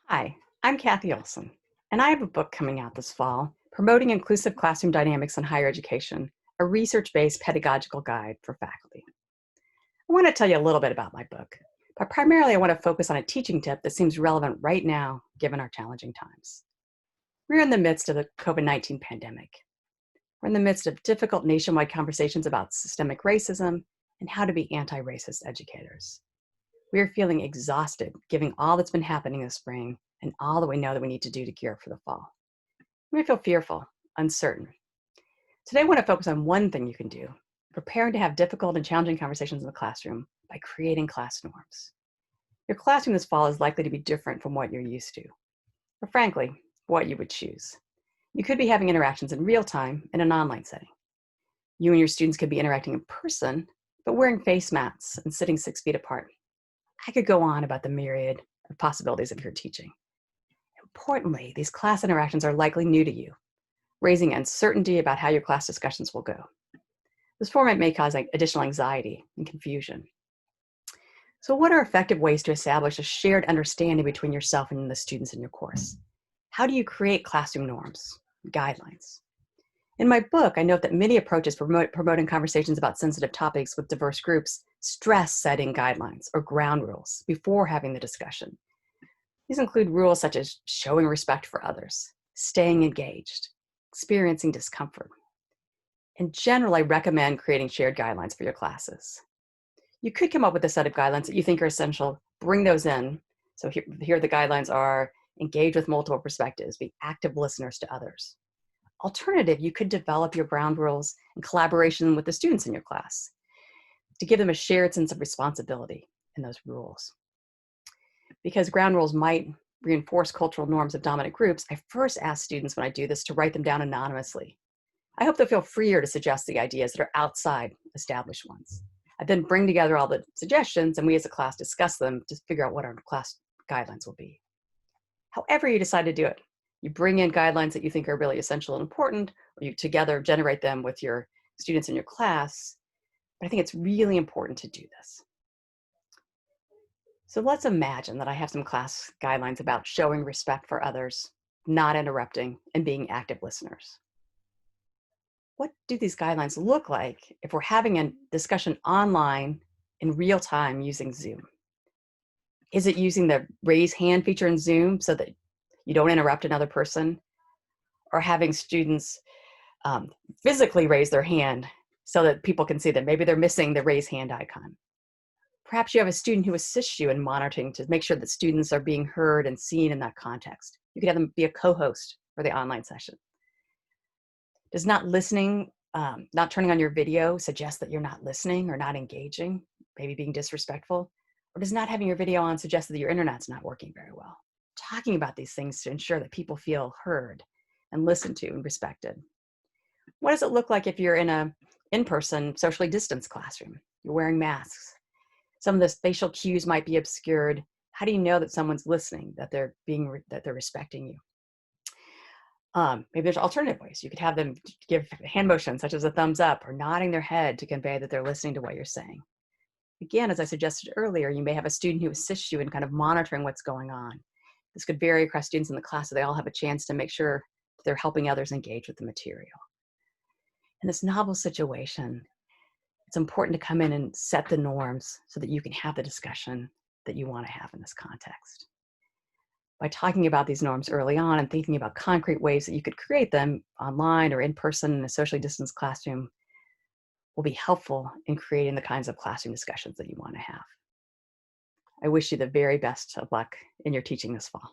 Hi, I'm Kathy Oleson, and I have a book coming out this fall, Promoting Inclusive Classroom Dynamics in Higher Education, a research-based pedagogical guide for faculty. I want to tell you a little bit about my book, but primarily I want to focus on a teaching tip that seems relevant right now, given our challenging times. We're in the midst of the COVID-19 pandemic. We're in the midst of difficult nationwide conversations about systemic racism and how to be anti-racist educators. We are feeling exhausted, given all that's been happening this spring and all that we know that we need to do to gear up for the fall. We may feel fearful, uncertain. Today, I want to focus on one thing you can do, preparing to have difficult and challenging conversations in the classroom by creating class norms. Your classroom this fall is likely to be different from what you're used to, or frankly, what you would choose. You could be having interactions in real time in an online setting. You and your students could be interacting in person, but wearing face masks and sitting 6 feet apart. I could go on about the myriad of possibilities of your teaching. Importantly, these class interactions are likely new to you, raising uncertainty about how your class discussions will go. This format may cause additional anxiety and confusion. So what are effective ways to establish a shared understanding between yourself and the students in your course? How do you create classroom norms, guidelines? In my book, I note that many approaches for promoting conversations about sensitive topics with diverse groups stress setting guidelines or ground rules before having the discussion. These include rules such as showing respect for others, staying engaged, experiencing discomfort. In general, I recommend creating shared guidelines for your classes. You could come up with a set of guidelines that you think are essential, bring those in. So here the guidelines are: engage with multiple perspectives, be active listeners to others. Alternative, you could develop your ground rules in collaboration with the students in your class to give them a shared sense of responsibility in those rules. Because ground rules might reinforce cultural norms of dominant groups, I first ask students when I do this to write them down anonymously. I hope they'll feel freer to suggest the ideas that are outside established ones. I then bring together all the suggestions and we as a class discuss them to figure out what our class guidelines will be. However you decide to do it, you bring in guidelines that you think are really essential and important, or you together generate them with your students in your class. But I think it's really important to do this. So let's imagine that I have some class guidelines about showing respect for others, not interrupting, and being active listeners. What do these guidelines look like if we're having a discussion online in real time using Zoom? Is it using the raise hand feature in Zoom so that you don't interrupt another person? Or having students physically raise their hand so that people can see that maybe they're missing the raise hand icon? Perhaps you have a student who assists you in monitoring to make sure that students are being heard and seen in that context. You could have them be a co-host for the online session. Does not listening, not turning on your video suggest that you're not listening or not engaging, maybe being disrespectful? Or does not having your video on suggest that your internet's not working very well? Talking about these things to ensure that people feel heard and listened to and respected. What does it look like if you're in an in-person, socially distanced classroom? You're wearing masks. Some of the facial cues might be obscured. How do you know that someone's listening, that they're respecting you? Maybe there's alternative ways. You could have them give hand motions, such as a thumbs up or nodding their head to convey that they're listening to what you're saying. Again, as I suggested earlier, you may have a student who assists you in kind of monitoring what's going on. This could vary across students in the class so they all have a chance to make sure they're helping others engage with the material. In this novel situation, it's important to come in and set the norms so that you can have the discussion that you want to have in this context. By talking about these norms early on and thinking about concrete ways that you could create them online or in person in a socially distanced classroom will be helpful in creating the kinds of classroom discussions that you want to have. I wish you the very best of luck in your teaching this fall.